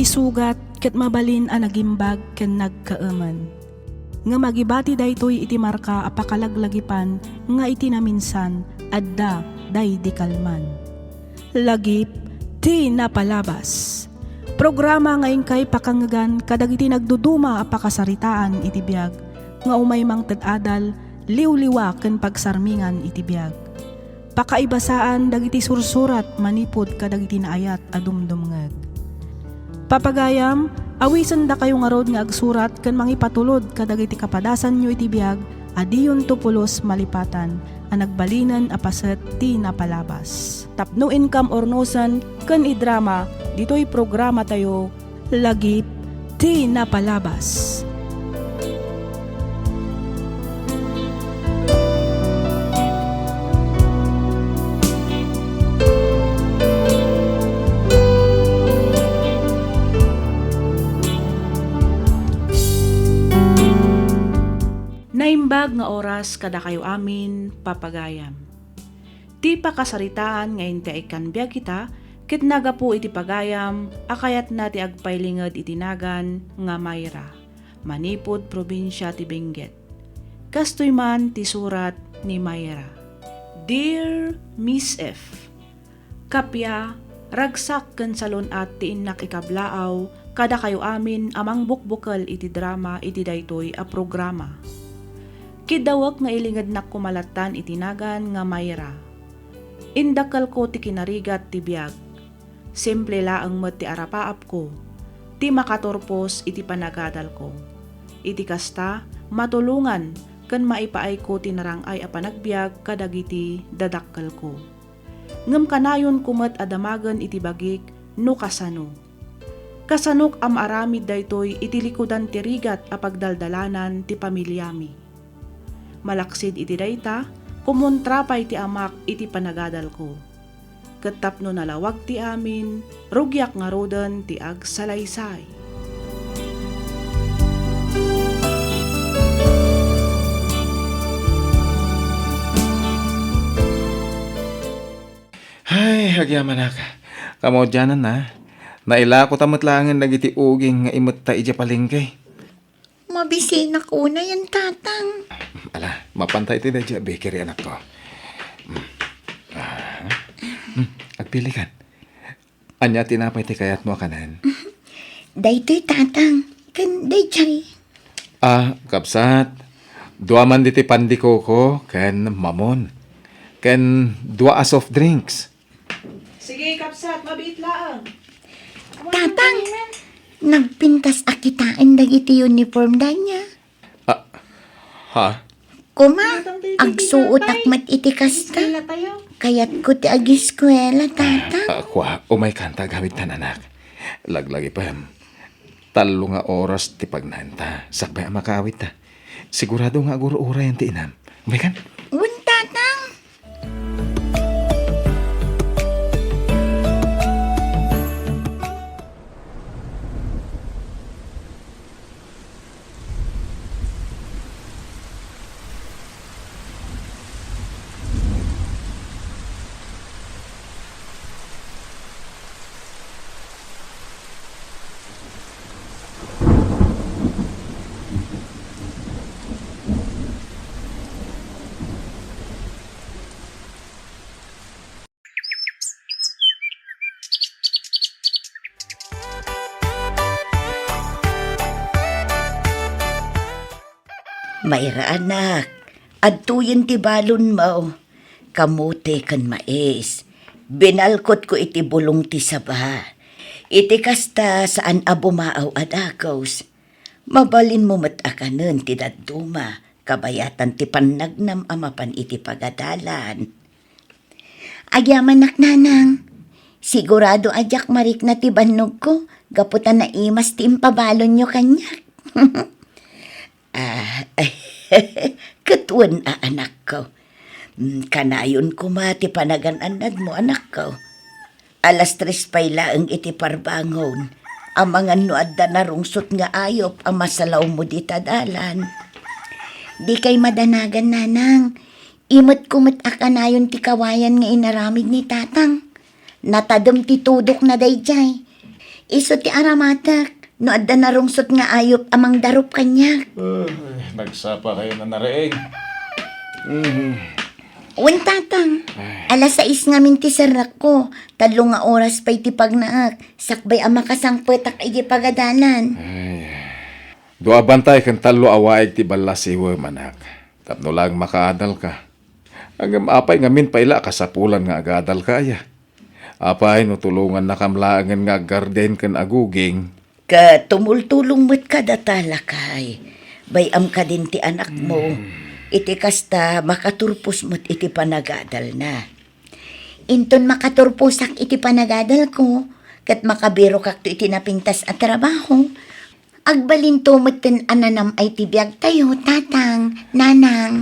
iti sugat ket mabalin a nagimbag ken nagkaaman. Nga magibati daytoy iti marka apakalaglagipan nga iti naminsan adda day di kalman. Lagip ti napalabas. Programa nga ingkay pakangagan kadagiti nagduduma a pakasaritaan iti biag nga umay mang ted-adal liwliwa ken pagsarmingan iti biag. Pakaibasaan dagiti sursurat manipod kadagiti naayat a dumdumngeg. Papagayam, awisen da kayo nga rod nga agsurat ken mangipatulod kadagiti kapadasan nyo iti biag adiyon tupulos malipatan a nagbalinan a paset ti napalabas. Tapno income or nosan ken idrama ditoy programa tayo lagip ti napalabas. Naimbag nga oras kada kayo amin papagayam. Ti pakasaritaan nga inti ay kanbiag kita, ket nagapu iti pagayam, akayat na ti agpailinged itinagan nga Mayra, manipod probinsya ti Benguet. Kastoy man ti surat ni Mayra. Dear Miss F, kapya, ragsak ken salon at ti innak ikablaaw, kada kayo amin amang bukbukal iti drama iti daytoy a programa. Kidawak nga ilingad na kumalatan itinagan nga Mayra. Indakal ko ti kinarigat ti biag. Simple laang met ti arapaap ko. Ti makatorpos iti panagadal ko. Iti kasta, matulungan ken maipaay ko ti narangay a panagbiag kadagiti dadakkal ko. Ngem kanayon kumet adamagen iti bagik no kasano. Kasanok am aramid daytoy iti likudan ti rigat a pagdaldalanan ti pamilyami. Malaksid iti dayta, kumontrapay ti amak iti panagadal ko. Ketapno nalawag ti amin, rugyak nga roden ti agsalaysay. Ay, agyaman ka. Kamo dyanan na. Naila ko tamatlangan nagiti uging nga imot ta ija palengke. Mabisina ko na yan, tatang. Ala, mapantay ti dadya bakery anak ko. Agpili kan. Anya tinapay ti kayat mo kanan. Daytoy, tatang. Kan dayjay. Kapsat. Dua man diti pandiko ko, ken mamon. Ken dua a soft drinks. Sige kapsat, mabiit laang. Tatang, nagpintas akitaan dagiti uniform da niya. Ha? Kuma, agsuot akmat iti kasta. Kayat ko ti agiskwela, tatang. Kwa, umay kanta gamit na anak. Laglagi pa. Talo nga oras ti pagnanta. Sakbay ang makawit ta. Sigurado nga aguro-ura yan ti inam. Umay kan? Un, tatang. Mayra anak, adtuyen ti balon mo. Kamote kan mais. Binalkot ko iti bulong ti saba. Iti kasta saan abumaaw adakos. Mabalin mo matakanen ti daduma. Kabayatan ti pannagnam amapan iti pagadalan. Agyaman nanang. Sigurado ajak marik na ti bannog ko. Gaputan na imas ti impabalon nyo kanyak. Katuan anak ko. Kanayon ko mati panagananad mo anak ko. Alas 3 pay laeng iti parbangon. Ang mga nuad da narungsot nga ayop ang masalaw mo di tadalan. Di kay madanagan nanang. Imot kumot akanayon ti kawayan nga inaramid ni tatang. Natadam ti tudok na dayjay. Iso ti aramatak, no adda narungsot nga ayop amang darup kanya. Nagsapa kayo na nareeng. Wen tatang, alas 6 nga minti sarak ko, 3 nga oras pa'y ti pagnaak, sakbay ang makasangpetak iji pagadalan. Dua bantay kan talo awaig ti balasiwa manak. Tapno lang makaadal ka. Hanggang apay nga min paila kasapulan nga agadal kaya. Apay no tulungan na kamlaangan nga garden kan aguging. Ka tumultulong mo't kada talakay, bayam ka din ti anak mo. Iti kasta makaturpos mo't iti panagadal na. Inton makaturposak iti panagadal ko, kat makabiro kak to iti napintas at trabaho, agbalin tumuten ananam ay tibiyag tayo, tatang, nanang.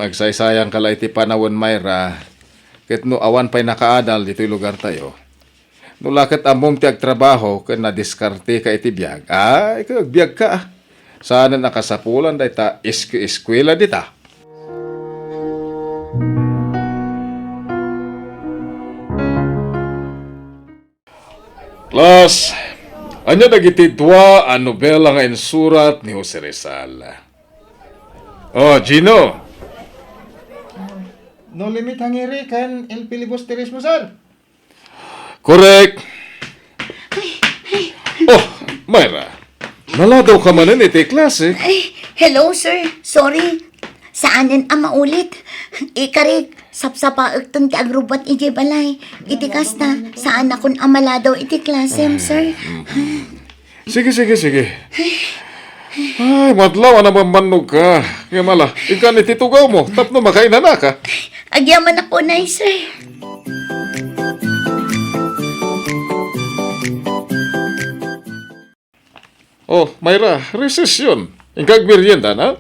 Agsaysayang kala iti panawon Mayra. Ket no awan pa'y nakaadal dito'y lugar tayo. No lakit among ti agtrabaho ken nadiskarte ka iti biyag. Ikaw agbiag ka. Sana nakasapulan day ta eskwela dita. Klas, anya dagiti dua a nobela nga insurat ni Jose Rizal. Oh, Gino. No limit hangiri kan el filibusteris mo, sir. Correct. Oh, Mayra. Naladaw ka man iti klase. Ay, hello sir, sorry. Saanin ang maulit? Ikarig, sapsapaag ti agrubat iti balay. Iti kasta, saan akon amaladaw iti klasem, sir? Sige. Ay, madlaw na mamannog ka. Kaya mala, ikan ititugaw mo. Tapno makainan na ka. Agyaman ako na, sir. Oh, Mayra, resesyon. Ingkag merienda na?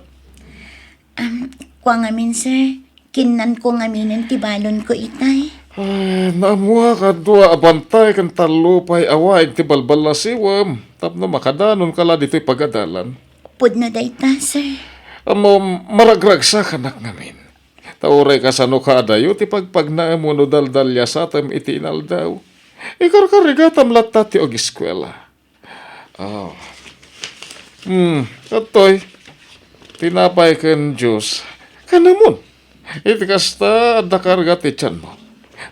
Kwa ngamin, sir. Kinan ko ngaminin tibalon ko itay. Ay, naamuha ka dua abantay kan talupay awaig ti balbal na siwam. Tapno makadanon kala dito'y pagadalan. Pud na dayta, sir. Amo, maragragsa ka nak ngamin. Tauray ka sa nukadayo, ti pagpagnaam mo no daldalya sa atam iti inaldaw. Ikarkarigatam latta ti og eskwela. Oh. Katoy, tinapay ken Diyos. Kanamon, iti kasta da karga ti tiyan mo.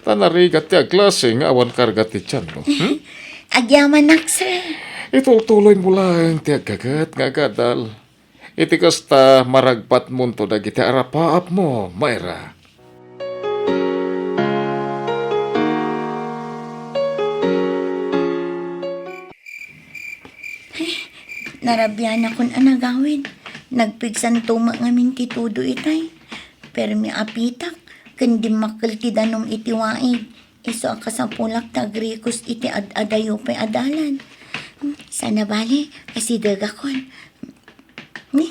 Tanarigat ti aglase nga awan karga ti tiyan mo. Agyaman nak, sir. Itutuloy mo lang ti agagat nga agadal. Iti kasta maragpat mo to dagiti arapaap mo, Mayra. Narabyan akong anagawin. Nagpigsan tuma ngamin titudo itay. Pero mi apitak, kundi makal ti danom iti waig. Iso akasapulak tagrikos iti adayo pa'y adalan. Sana bali, kasi dagakon. Ni,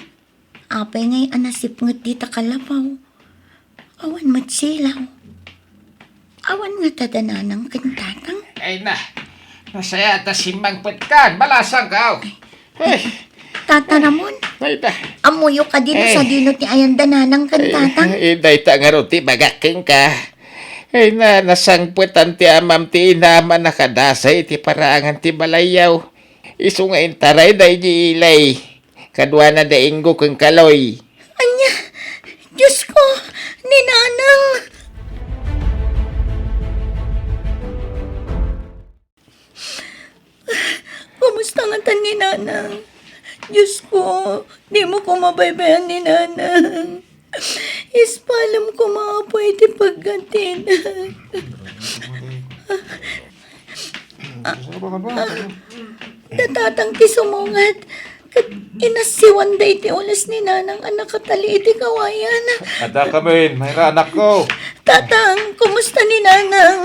apay ngay anasip ngat di takalapaw. Awan matsilaw. Awan nga tadananang kantatang. Ay na, masaya ta simbang petkan, balasang ka. Ay, Tataramon, Ay, da. amuyo ka dino sa dino ti ayan dananang kantatang. day ta nga ro ti bagakeng ka. Ay na, nasangputan ti amam ti inaman nakadasay ti paraangan ti balayaw. Iso nga intaray day di ilay. Kadwa na dainggo keng kaloy. Anya, Diyos ko, ninanang. Kumusta nga tan ni Nanang? Diyos ko, di mo ko mabaybayan ni Nanang. Ispalam ko mga pwede paggatin. Natatang ti sumungat. Kat inasiwan day ti ulas ni Nanang anak katali iti kawayan. Ada kami, Mayra, anak ko. Tatang, kumusta ni Nanang?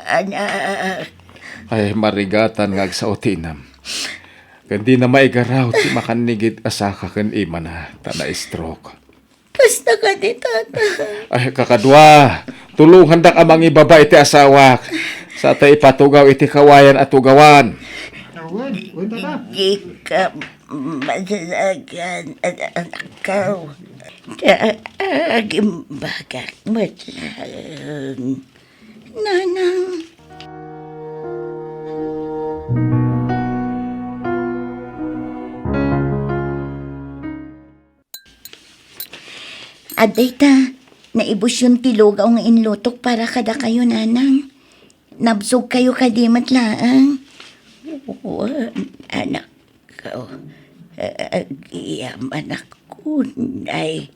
Anak. Ay, marigatan nga sa otinam. Kandi na maigaraw ti makanigit asaka ken ima na tana-stroke. Kasta ka di, tatang. Ay, kakadwa, tulungan da ka mang ibaba iti asawak. Sa ta ipatugaw iti kawayan at tugawan. Di ka masasagan at akaw. Kagimbagak mo lang. Nanang. Aday ta, naibos yung tilugaw nga inlutok para kada kayo nanang. Nabsog kayo kadimat laang. Anak ko, agiyam anak ko, nay.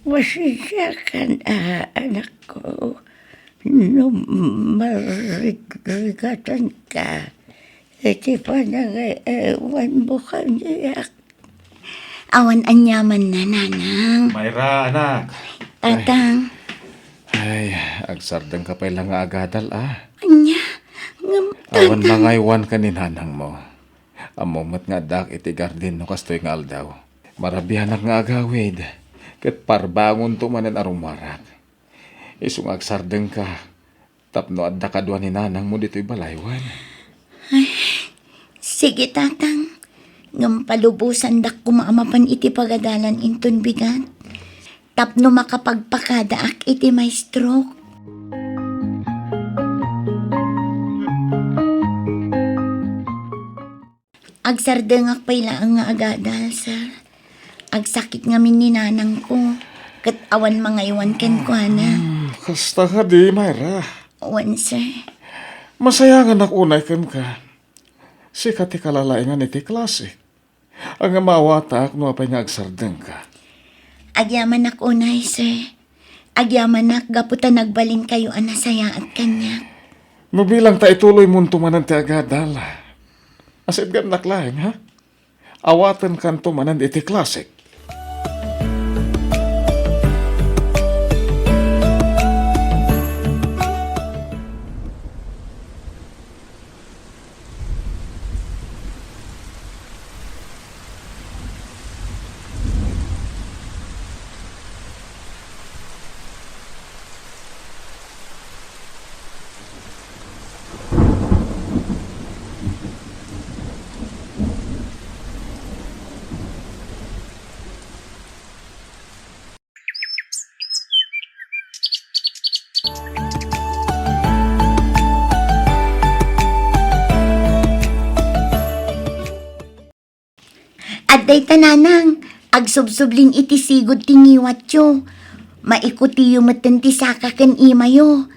Pasensya ka na, anak ko. No, marigatan ka. Iti pa nag-ewan mo kanyak. Awan anyaman na, nanang. Mayra, anak. Tatang, Ay, agsardang ka pa lang nga agadal, anya, ngam, Awan mangaywan ka ni nanang mo. Amomat nga dak iti garden no kastoy nga aldaw. Marabihan nga agawid. Ket parbangon to manen arumarak. Isung agsardeng ka. Tapno adda kadwa ni nanang mo dito'y balaywan. sige tatang. Ngam palubusan dak kumaamapan iti pagadalan inton bigat. Tapno makapagpakadaak iti may stroke. Agsardengak pay laang nga agadal, sir. Agsakit nga min ni nanang ko. Kat awan mangaywan ken ko, ana. Kasta ka di, Mayra. Wan, sir. Masayangan unay kan ka. Sikat ti kalalaingan iti klase. Ang mawatak no apay nga agsardeng ka. Agyaman ak unay, sir. Agyaman ak gaputa nagbalin kayo anasaya at kanya. No bilang ta ituloy mo tumanan ti agadal. Asit gan naklaeng, ha? Awatan kan tumanan iti klase. Aday tananang, agsubsubling iti sigod tingiwat yo. Maikuti yu meten ti saka ken ima yo.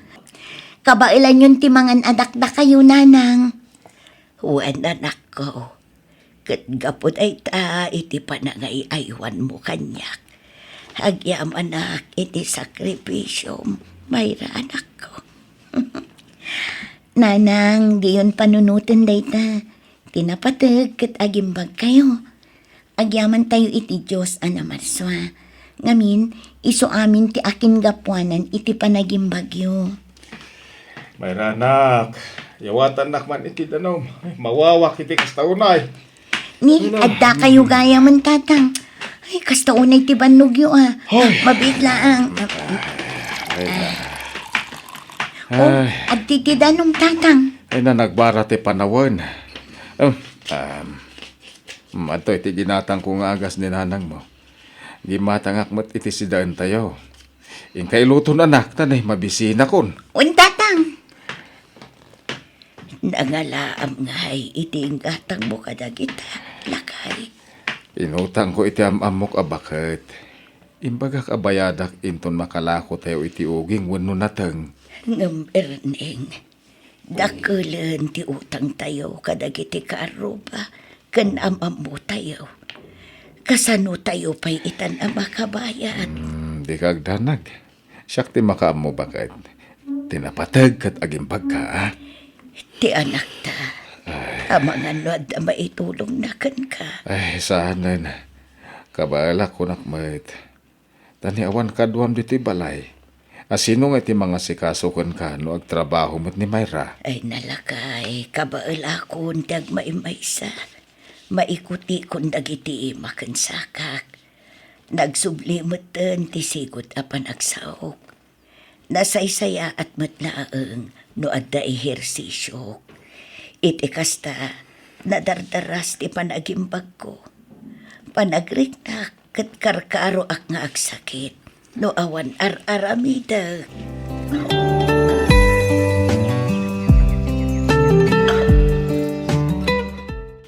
Kabailan yun ti mangan adakda kayo, nanang. Wan anak ko. Kat gapot ay ta iti panangay aywan mo kanyak. Agyam anak iti sakripisyo. Mayra anak ko. Nanang, di yun panunutin day ta. Tinapatag kat agimbag kayo. Agyaman tayo iti Diyos anamarswa. Ngamin, iso amin ti akin gapuanan iti panagimbagyo. Mayra anak, yawatan nakman iti danom. Mawawak iti kastaunay. Ni, adda kayo gaya man tatang. Ay, kasta unay ti banugyo Mabigla ang... Adti ti danom tatang. Ay na nagbara ti panawan. Ato iti ginatang kong agas ni nanang mo. Gimatangak mat iti sidaan tayo. Ingkay luto na anak, tanay mabisina kon. Un tatang. Nangalaam ngay iti ingatang mo kadagita. Lakay. Inutang ko iti amok abakit. Imbagak abayadak inton makalako tayo iti uging wano natang. Ngamberning. Dakulan ti utang tayo kadagiti karuba. Kan amam mo tayo. Kasano tayo pa'y itan ang makabayad. Di kagdanag. Siyak ti makaam mo bakit. Tinapatag kat agimbag ka, Ti anak ta. Amang ano at maitulong na kan ka. Ay, sana na. Kabalak ko nakmait. Taniawan kadwam dito'y balay. Asino nga iti mga sikasukan ka no agtrabaho mo't ni Mayra. Ay nalakay, kabaal akon tag maimaysa. Maikuti kung dagiti makan sakak. Nagsublimatan ti sigot apan agsaok. Nasaysaya at matlaang no adda ehersisyo. Iti kasta nadardaras ti panagimbag ko. Panagriknak kat karkaro ak nga agsakit. No awan ar-aramida.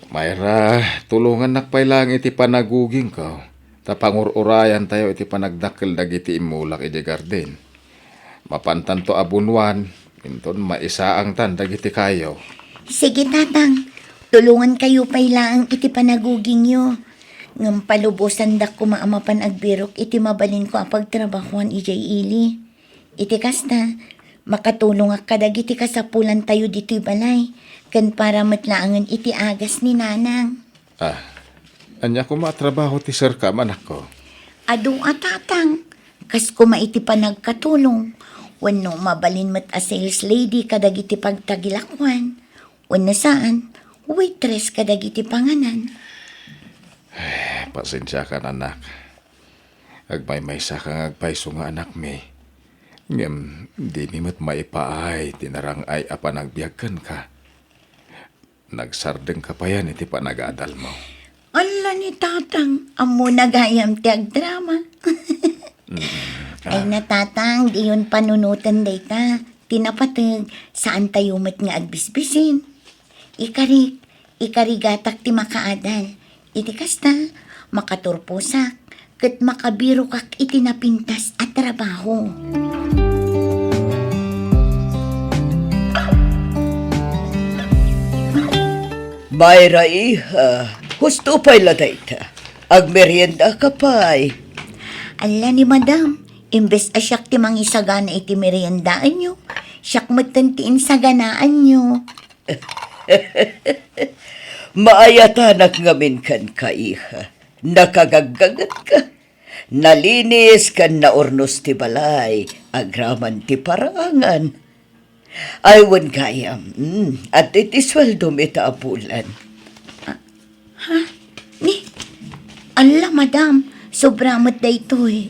Mayra, tulungan nakpay lang iti panaguging ko. Tapangururayan tayo iti panagdakkel dagiti imulak iti garden. Mapantan to abunwan, inton maisaang tan dagiti kayo. Sige, tatang. Tulungan kayo pailaang iti panaguging nyo. Ngam palubusan dak ko maamapan agbirok iti mabalin ko apag trabahuan ijay ili. Iti kasta, makatulong ak kadag iti kasapulan tayo dito'y balay. Kan para matlaangan iti agas ni nanang. Anya ko matrabaho ti sir ka, manak ko. Adu tatang, kas kuma iti panagkatulong. Wano mabalin mat a sales lady kadag iti pagtagilakwan. Wano saan, waitress kadag iti panganan. Pasensya ka, anak. Agmay-maysa kang agpayso nga anak mi. Ngem, di mi mat maipaay, tinarang ay apanagbiagkan ka. Nagsardeng ka pa yan iti panagadal mo. Ala ni tatang, amo nagayam ti agdrama. Ay na tatang, di yun panunutan day ta. Tinapatag, saan tayo mat nga agbisbisin. Ikarigatak ti makaadal. Iti kasta, makaturpusak, kat makabiro kak iti napintas at trabaho. Mayra iha, husto pa'y laday ta. Agmerienda ka pa'y. Ala ni madam, imbes asyak ti mangisagana iti meriendaan nyo, syak matantiin saganaan nyo. Maayatanak ngamin kan ka iha. Nakagaggagat ka. Nalinis kan na ornos ti balay, agraman ti parangan. Aywan gayam, at iti sweldo mita apulan. Ni, ala madam, sobramat da ito eh.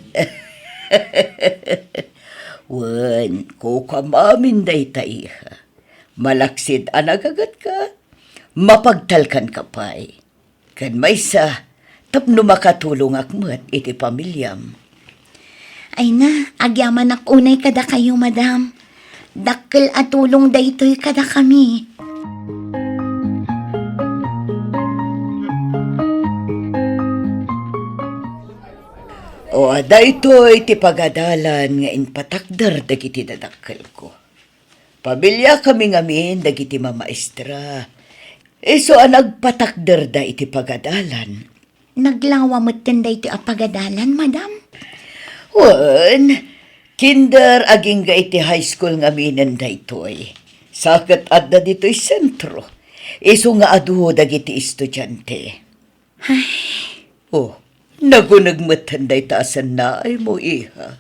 Wan, kukamamin day ta iha. Malaksid anagagat ka. Mapagtalkan ka pa'y. Kan may sa, tapno makatulong akmat iti pamilyam. Ay na, agyaman ak unay kada kayo madam. Dakkel at tulong da ito'y kada kami. O ada ito iti pagadalan nga inpatakdar dagiti dadakkel ko. Pamilya kami ngamin dagiti mamaestra. Iso nagpatakdar da iti pagadalan. Naglawa mo't tanda ito apagadalan, madam. Wan, kinder aging ga iti high school ngamin da ito'y. Sakit adda dito'y sentro. Iso nga adu dagiti estudyante. Oh, nagunagmatan da itaasan na ay mo iha.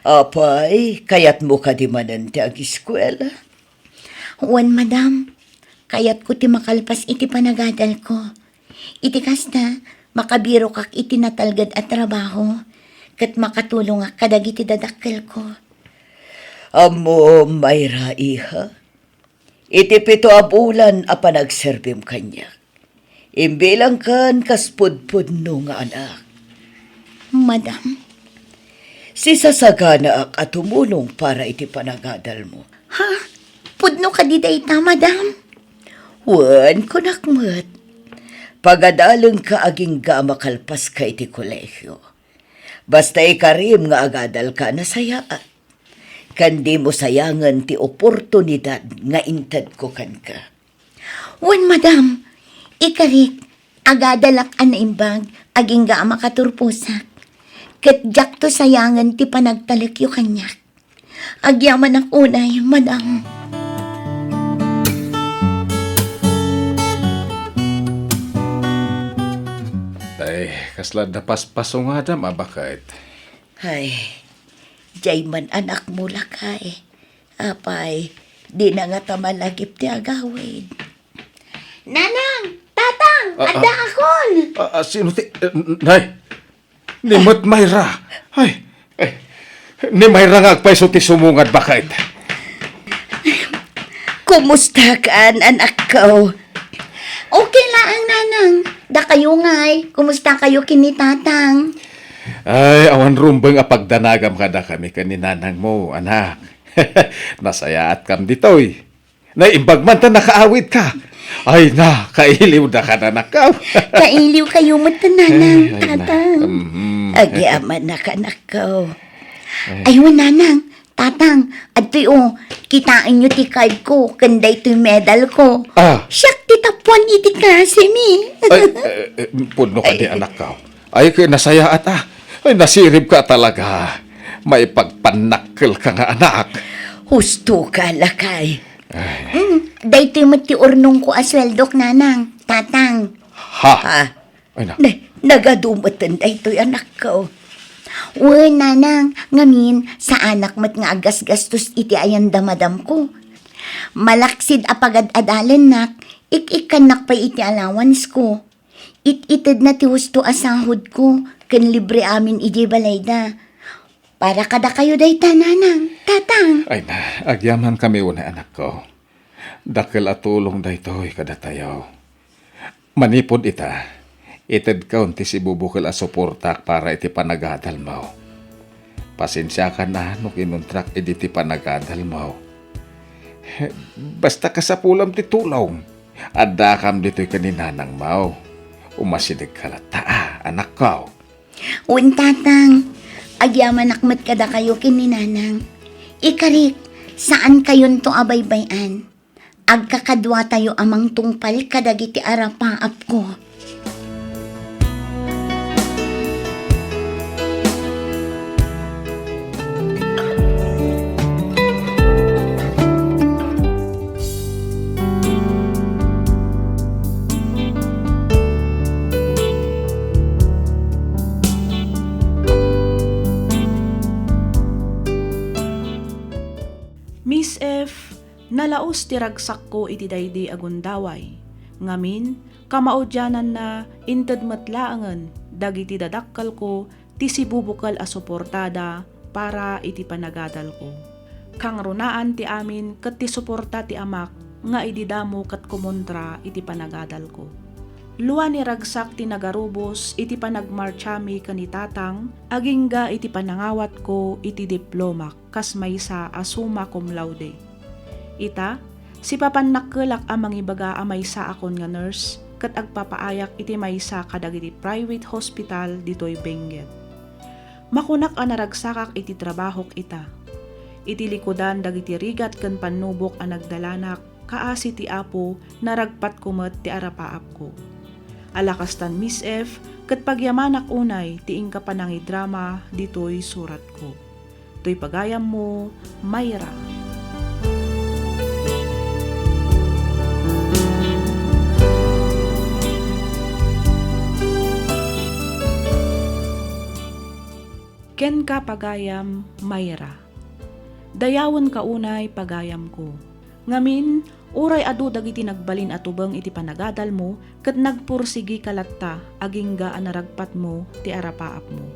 Apay, kayat mo ka di manan ti ag-eskwela. Wan, madam. Kayat ko ti makalpas iti panagadal ko. Iti kasta, makabiro kak iti natalgad at trabaho. Kat makatulong ak kadag iti dadakkel ko. Amo, Mayra, iha. Iti 7 a bulan a panagserbim kanya. Imbilang kan kaspudpud no nga anak. Madam, Sisasagana ak at tumulong para iti panagadal mo. ha? Pudno ka di dayta, madam? Wan, kunakmat. Pagadaleng ka aging ga makalpas ka iti kolehyo. Basta ikarim nga agadal ka na sayaan. Kandi mo sayangan ti oportunidad nga intad ko kan ka. Wan, madam. Ikarik, agadalak anaimbag, aging ga makaturpusak. Ket jak to sayangan ti panagtalik yu kanyak. Agyaman ak unay, madam. Ay, kasla da paspaso nga da, mabakait. Ay, jay man anak mo lakay. Apay, di na nga tamalagip ti agawid. Nanang! Tatang! Ada akon! Sino ti... Nay! Ni Mat Mayra! Ay! Ni Mayra nga agpayso ti sumungad, bakait. Kumusta ka, anak ko? Okay lang, nanang. Da kayo nga'y. Kumusta kayo kinitatang? Ay, awan rumbeng apagdanagam kada kami kaninanang mo, anak. Nasaya at kam ditoy. Naimbag man ta nakaawit ka. Ay na, kailiw na ka na nakaw. Kailiw kayo matananang, Ay, tatang. Mhm. Agyaman na ka nakaw. Ayun, nanang, tatang, at o, kitain nyo ti card ko, kanday to medal ko. Ah. Siyak ti tapuan iti klase mi. Ay, puno ka di anak ka. Ay, nasaya ata. Ay, nasirib ka talaga. May pagpanakkel ka nga anak. Husto ka, lakay. Daytoy mo ti urnong ko asweldok, nanang, tatang. Ha? Ha? Ay na. Nagadumatan daytoy anak ko. Uy, nanang, ngamin, sa anak mat nga agas-gastos iti ayan damadam ko. Malaksid apagad-adalan nak, ik-ikanak pa iti allowance ko. It-ited na ti husto asahod ko, kan libre amin iti balayda. Para kada kayo dayta, nanang, tatang. Ay na, agyaman kami una anak ko. Dakil at tulong daytoy kada tayo. Manipod ita, ited kaunti si bubukil a suportak para iti panagadal mo. Pasensya ka na no kinuntrak iti panagadal mo. Basta kasapulam ti tulong. Adakam dito'y kaninanang mo. Umasinig ka lata, anak ko. Un, tatang, agyaman akmat kada kayo kininanang. Ikarik, saan kayon to abaybayan? Agkakadwa tayo amang tungpal kadagiti arapaap ko. Miss F, nalaos ti ragsak ko iti daydi agundaway. Ngamin, kamaudyanan na inted matlaangan dagiti dadakkal ko ti sibubukal a suportada para iti panagadal ko. Kang runaan ti amin ket ti suporta ti amak nga ididamo ket kumontra iti panagadal ko. Luan ni ragsak ti nagarubos iti panagmarchami kanitatang agingga iti panangawat ko iti diplomak kas maysa a summa cum laude. Ita, si papanakkelak amang ibaga a maysa akon nga nurse ket agpapaayak iti maysa kadagiti private hospital ditoy Benguet. Makunak a naragsakak iti trabahok ita. Iti likodan dagiti rigat ken pannubok a nagdalanak kaasi ti apo naragpat kumet ti arapaap ko. Alakastan Miss F, ket pagyamanak unay tiing ka panangi drama ditoy surat ko. Toy pagayam mo, Mayra. Ken ka pagayam, Mayra. Dayawon ka unay pagayam ko. Ngamin, uray adu dagiti nagbalin at tubang iti panagadal mo, ket nagpursigi kalatta agingga a naragpat mo ti arapaap mo.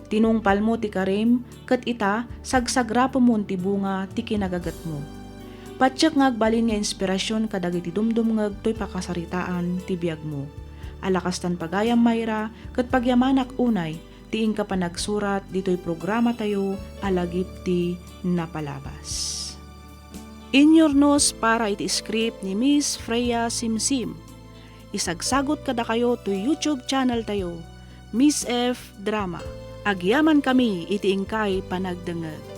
Tinungpal mo ti karim, ket ita sagsagrapo mo ti bunga ti kinagagat mo. Patsyak ngagbalin nga inspirasyon kadagiti dumdumngeg toy pakasaritaan ti biag mo. Alakastan pagayam Mayra, ket pagyamanak unay, tiing ka pa nagsurat dito'y programa tayo alagip ti napalabas. In your nose para iti script ni Miss Freya Simsim. Isagsagot kada kayo to YouTube channel tayo, Miss F Drama. Agyaman kami iti ingkay panagdengeg.